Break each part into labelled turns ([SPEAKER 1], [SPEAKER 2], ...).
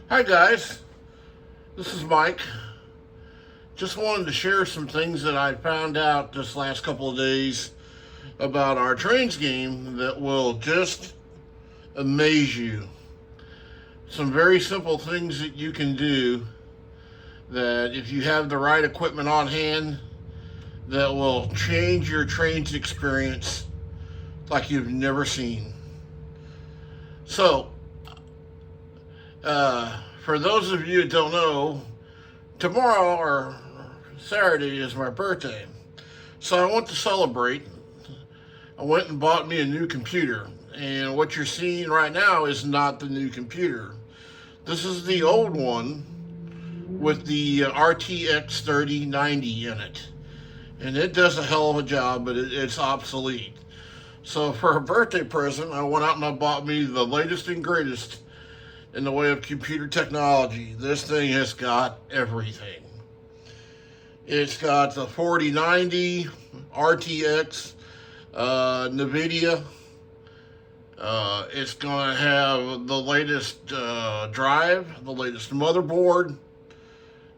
[SPEAKER 1] Hi guys, this is Mike. Just wanted to share some things that I found out this last couple of days about our Trainz game that will just amaze you. Some very simple things that you can do that if you have the right equipment on hand that will change your Trainz experience like you've never seen. So, for those of you that don't know, tomorrow or Saturday is my birthday. So I want to celebrate. I went and bought me a new computer. And what you're seeing right now is not the new computer. This is the old one with the RTX 3090 in it. And it does a hell of a job, but it's obsolete. So for a birthday present, I went out and I bought me the latest and greatest in the way of computer technology. This thing has got everything. It's got the 4090 RTX, NVIDIA. It's going to have the latest drive, the latest motherboard,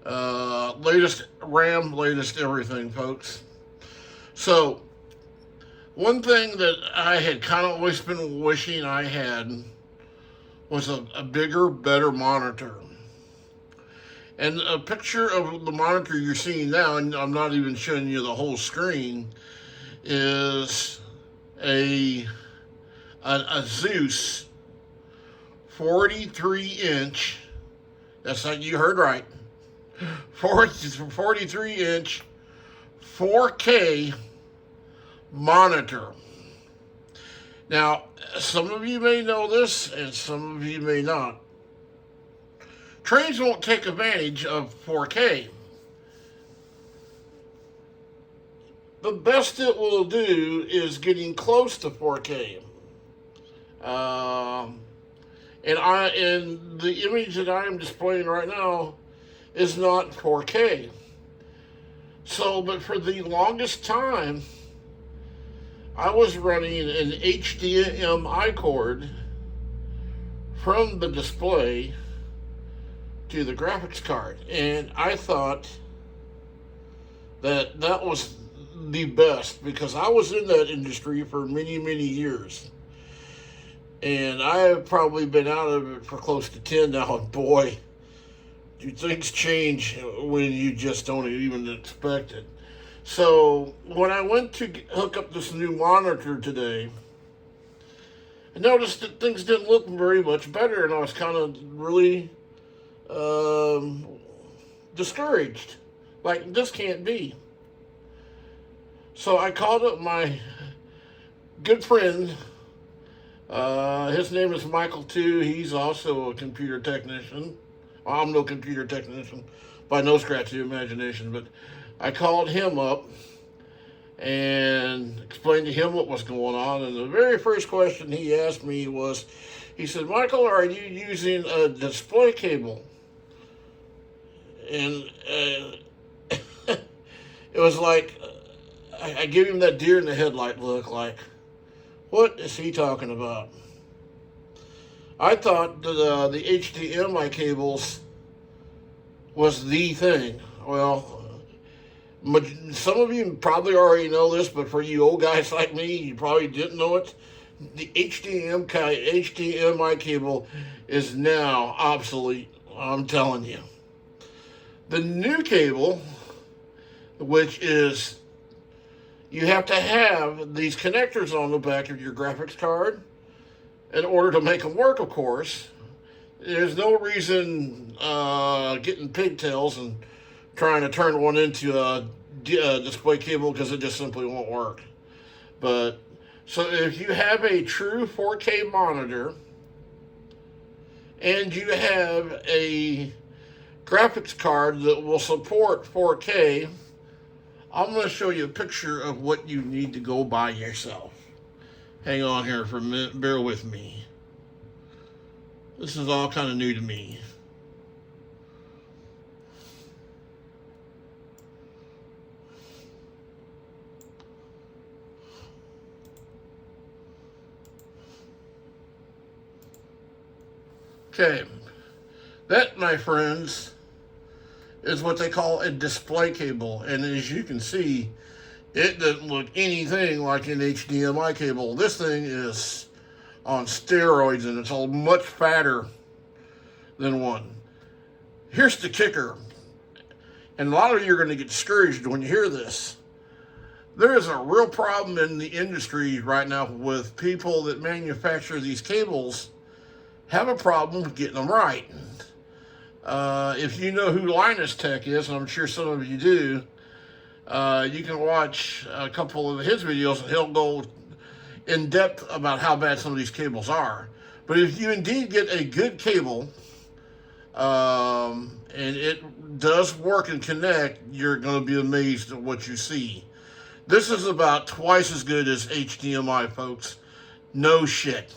[SPEAKER 1] latest RAM, latest everything, folks. So, one thing that I had kind of always been wishing I had was a bigger, better monitor. And a picture of the monitor you're seeing now, and I'm not even showing you the whole screen, is a Zeus 43-inch, that's like you heard right, 43-inch 4K monitor. Now, some of you may know this, and some of you may not. Trainz won't take advantage of 4K. The best it will do is getting close to 4K. And the image that I am displaying right now is not 4K. So, but for the longest time, I was running an HDMI cord from the display to the graphics card, and I thought that that was the best because I was in that industry for many, many years, and I have probably been out of it for close to 10 now, and boy, do things change when you just don't even expect it. So when I went to hook up this new monitor today, I noticed that things didn't look very much better, and I was kind of really discouraged. Like, this can't be. So I called up my good friend. His name is Michael too. He's also a computer technician. Well, I'm no computer technician by no scratch of the imagination, but I called him up and explained to him what was going on. And the very first question he asked me was, he said, "Michael, are you using a display cable?" And it was like, I gave him that deer in the headlight look, like, what is he talking about? I thought that the HDMI cables was the thing. Well, some of you probably already know this, but for you old guys like me, you probably didn't know it. The HDMI cable is now obsolete, I'm telling you. The new cable, which is, you have to have these connectors on the back of your graphics card in order to make them work, of course. There's no reason getting pigtails and trying to turn one into a display cable because it just simply won't work. But so if you have a true 4K monitor and you have a graphics card that will support 4K, I'm going to show you a picture of what you need to go buy yourself. Hang on here for a minute, bear with me. This is all kind of new to me. Okay, That, my friends, is what they call a display cable. And as you can see, it doesn't look anything like an HDMI cable. This thing is on steroids, and it's all much fatter than one. Here's the kicker, and a lot of you are going to get discouraged when you hear this. There is a real problem in the industry right now with people that manufacture these cables have a problem getting them right. If you know who Linus Tech is, and I'm sure some of you do, you can watch a couple of his videos and he'll go in depth about how bad some of these cables are. But if you indeed get a good cable, and it does work and connect, you're going to be amazed at what you see. This is about twice as good as HDMI, folks. No shit.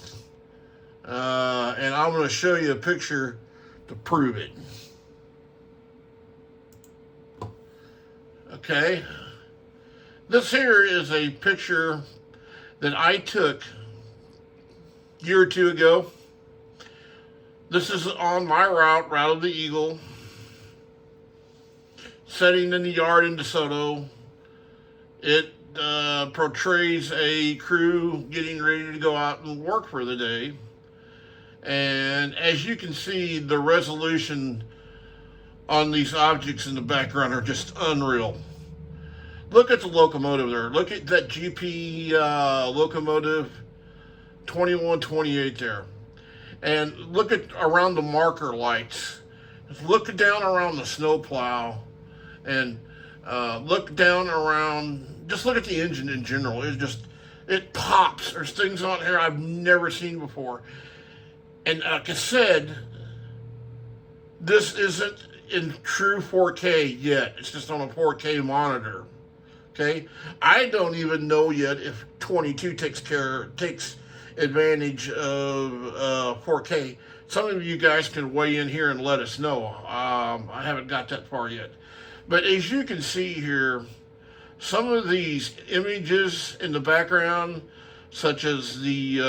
[SPEAKER 1] And I'm going to show you a picture to prove it. Okay. This here is a picture that I took a year or two ago. This is on my route of the Eagle, setting in the yard in DeSoto. It portrays a crew getting ready to go out and work for the day. And as you can see, the resolution on these objects in the background are just unreal. Look at the locomotive there. Look at that GP locomotive 2128 there. And look at around the marker lights. Just look down around the snowplow, and look down around, just look at the engine in general. It pops. There's things on here I've never seen before. And like I said, this isn't in true 4K yet. It's just on a 4K monitor. Okay? I don't even know yet if 22 takes advantage of 4K. Some of you guys can weigh in here and let us know. I haven't got that far yet. But as you can see here, some of these images in the background, such as the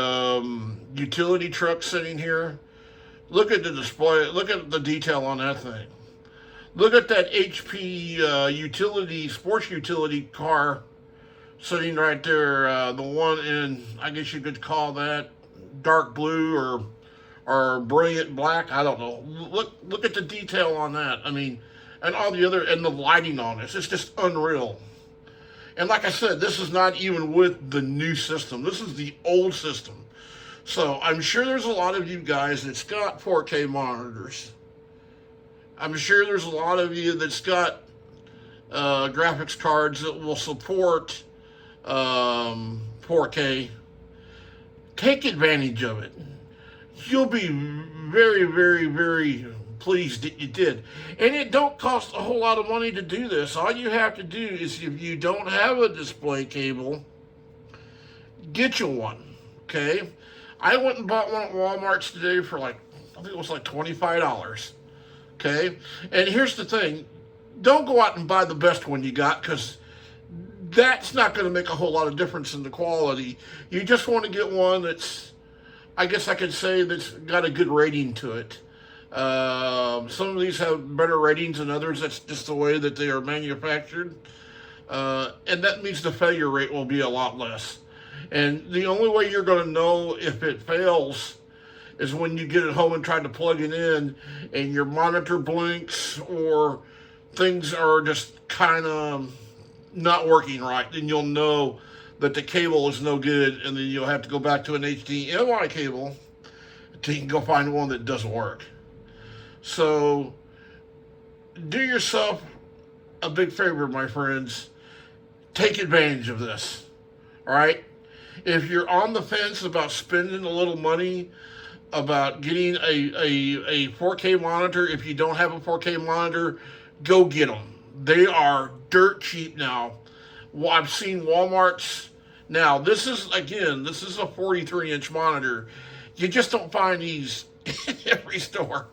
[SPEAKER 1] utility truck sitting here, look at the display, look at the detail on that thing. Look at that HP sports utility car sitting right there, the one in, I guess you could call that dark blue or brilliant black. I don't know. Look at the detail on that. I mean, and all the other, and the lighting on this. It's just unreal. And like I said, this is not even with the new system. This is the old system. So I'm sure there's a lot of you guys that's got 4K monitors. I'm sure there's a lot of you that's got graphics cards that will support 4K. Take advantage of it. You'll be very, very, very pleased that you did. And it don't cost a whole lot of money to do this. All you have to do is, if you don't have a display cable, get you one. Okay? I went and bought one at Walmart's today for I think it was like $25. Okay? And here's the thing. Don't go out and buy the best one you got, because that's not going to make a whole lot of difference in the quality. You just want to get one that's, I guess I could say, that's got a good rating to it. Some of these have better ratings than others. That's just the way that they are manufactured. And that means the failure rate will be a lot less. And the only way you're going to know if it fails is when you get it home and try to plug it in and your monitor blinks or things are just kind of not working right. Then you'll know that the cable is no good, and then you'll have to go back to an HDMI cable until you can go find one that doesn't work. So do yourself a big favor, my friends. Take advantage of this. All right? If you're on the fence about spending a little money, about getting a 4K monitor, if you don't have a 4K monitor, go get them. They are dirt cheap now. Well, I've seen Walmart's. Now, this is a 43-inch monitor. You just don't find these in every store.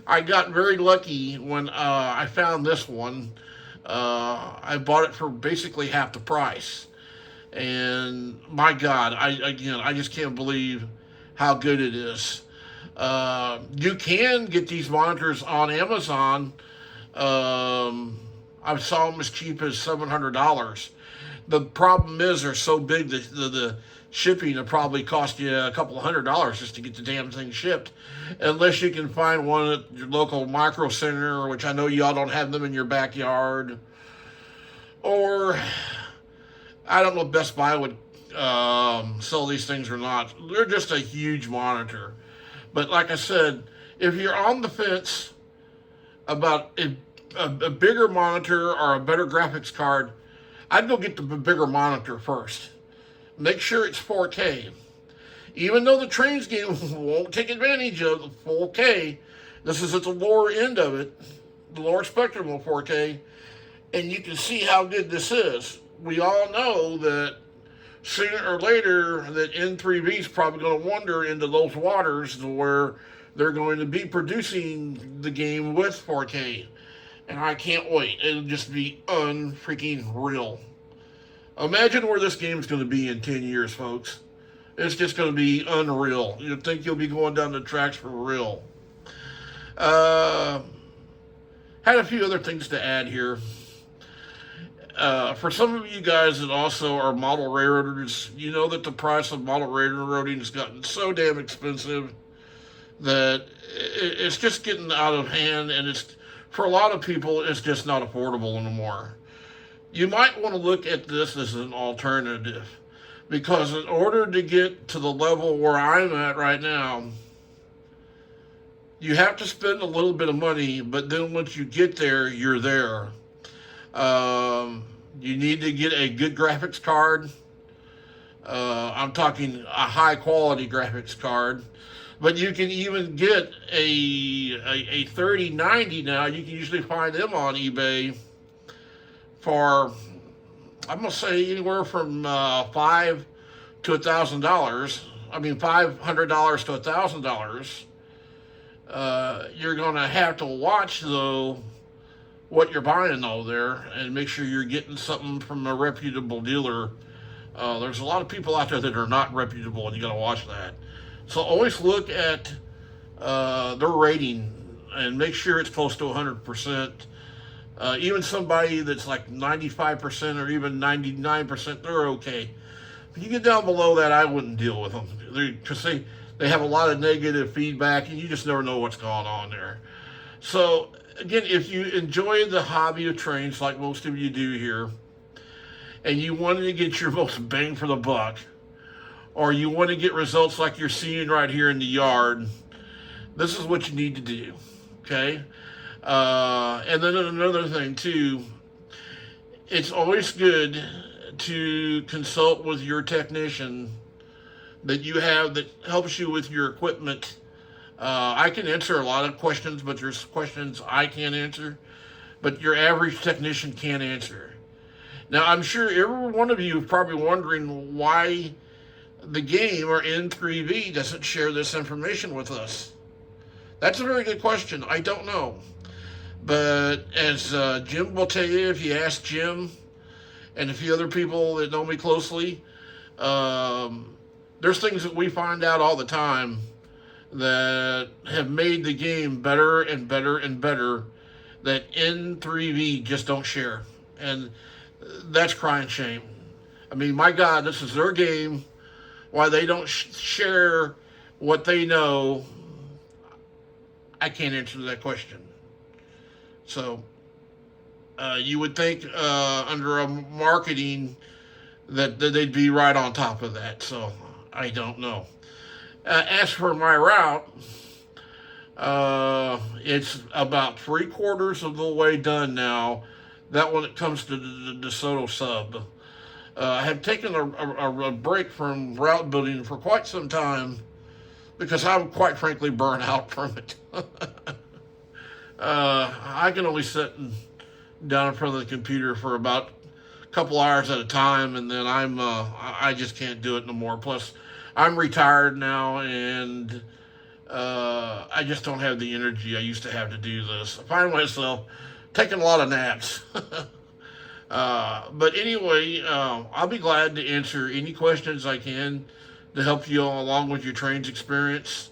[SPEAKER 1] I got very lucky when I found this one. I bought it for basically half the price. And my God, I just can't believe how good it is. You can get these monitors on Amazon. I saw them as cheap as $700. The problem is they're so big that the shipping will probably cost you a couple of $100 just to get the damn thing shipped. Unless you can find one at your local micro center, which I know y'all don't have them in your backyard. Or, I don't know if Best Buy would sell these things or not. They're just a huge monitor. But like I said, if you're on the fence about a bigger monitor or a better graphics card, I'd go get the bigger monitor first. Make sure it's 4K. Even though the Trainz game won't take advantage of the 4K, this is at the lower end of it, the lower spectrum of 4K, and you can see how good this is. We all know that sooner or later that N3V is probably going to wander into those waters where they're going to be producing the game with 4K. And I can't wait. It'll just be unfreaking real. Imagine where this game's going to be in 10 years, folks. It's just going to be unreal. You'd think you'll be going down the tracks for real. Had a few other things to add here. For some of you guys that also are model railroaders, you know that the price of model railroading has gotten so damn expensive that it's just getting out of hand, and it's, for a lot of people, it's just not affordable anymore. You might want to look at this as an alternative, because in order to get to the level where I'm at right now, you have to spend a little bit of money, but then once you get there, you're there. You need to get a good graphics card. I'm talking a high quality graphics card. But you can even get a 3090 now. You can usually find them on eBay for, I'm going to say, anywhere from $500 to $1,000. I mean, $500 to $1,000. You're going to have to watch, though, what you're buying, though, there, and make sure you're getting something from a reputable dealer. There's a lot of people out there that are not reputable, and you got to watch that. So always look at their rating and make sure it's close to 100%. Even somebody that's like 95% or even 99%, they're okay. If you get down below that, I wouldn't deal with them, because they have a lot of negative feedback, and you just never know what's going on there. So again, if you enjoy the hobby of Trainz like most of you do here, and you wanted to get your most bang for the buck, or you want to get results like you're seeing right here in the yard, this is what you need to do, okay? And then another thing too, it's always good to consult with your technician that you have that helps you with your equipment. I can answer a lot of questions, but there's questions I can't answer, but your average technician can't answer. Now, I'm sure every one of you is probably wondering why the game, or N3V, doesn't share this information with us. That's a very good question. I don't know. But as Jim will tell you, if you ask Jim and a few other people that know me closely, there's things that we find out all the time that have made the game better and better and better that N3V just don't share. And that's crying shame. I mean, my God, this is their game. Why they don't share what they know, I can't answer that question. So you would think under a marketing that they'd be right on top of that. So I don't know. As for my route, it's about 3/4 of the way done now. That when it comes to the DeSoto sub. I have taken a break from route building for quite some time because I'm quite frankly burnt out from it. I can only sit down in front of the computer for about a couple hours at a time, and then I just can't do it no more. Plus, I'm retired now, and I just don't have the energy I used to have to do this. I find myself taking a lot of naps. But anyway, I'll be glad to answer any questions I can to help you along with your Trainz experience.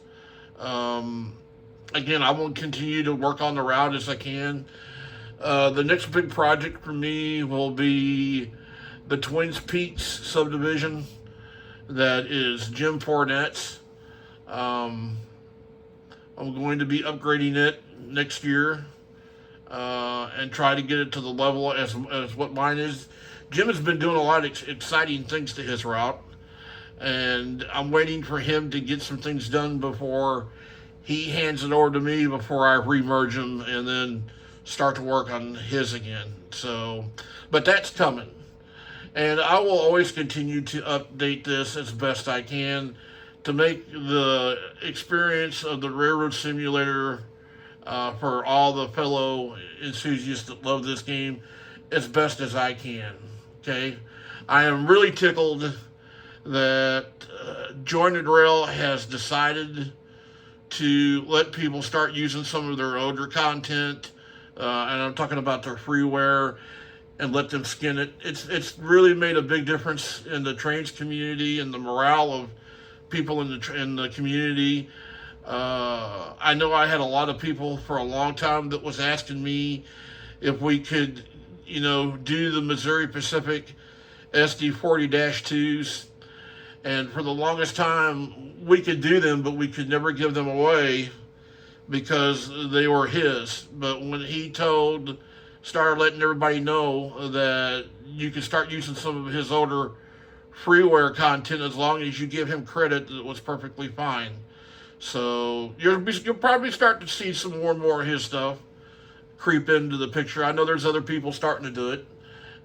[SPEAKER 1] Again, I will continue to work on the route as I can. The next big project for me will be the Twins Peaks subdivision that is Jim Fournette's. Um, I'm going to be upgrading it next year and try to get it to the level as what mine is. Jim has been doing a lot of exciting things to his route, and I'm waiting for him to get some things done before he hands it over to me before I remerge them and then start to work on his again. So, but that's coming. And I will always continue to update this as best I can to make the experience of the Railroad Simulator for all the fellow enthusiasts that love this game as best as I can. Okay? I am really tickled that Jointed Rail has decided to let people start using some of their older content, and I'm talking about their freeware, and let them skin it. It's really made a big difference in the Trainz community and the morale of people in the community. I know I had a lot of people for a long time that was asking me if we could, do the Missouri Pacific SD40-2s. And for the longest time, we could do them, but we could never give them away because they were his. But when he started letting everybody know that you could start using some of his older freeware content as long as you give him credit, it was perfectly fine. So you'll probably start to see some more and more of his stuff creep into the picture. I know there's other people starting to do it.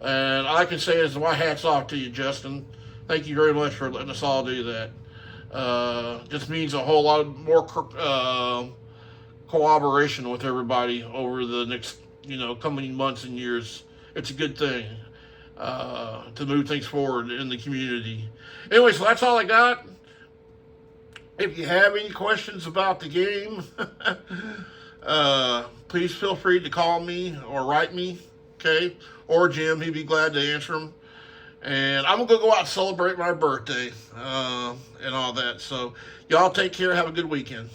[SPEAKER 1] And all I can say is my hat's off to you, Justin. Thank you very much for letting us all do that. Just means a whole lot more cooperation with everybody over the next, coming months and years. It's a good thing to move things forward in the community. Anyway, so that's all I got. If you have any questions about the game, please feel free to call me or write me, okay? Or Jim, he'd be glad to answer them. And I'm going to go out and celebrate my birthday and all that. So y'all take care. Have a good weekend.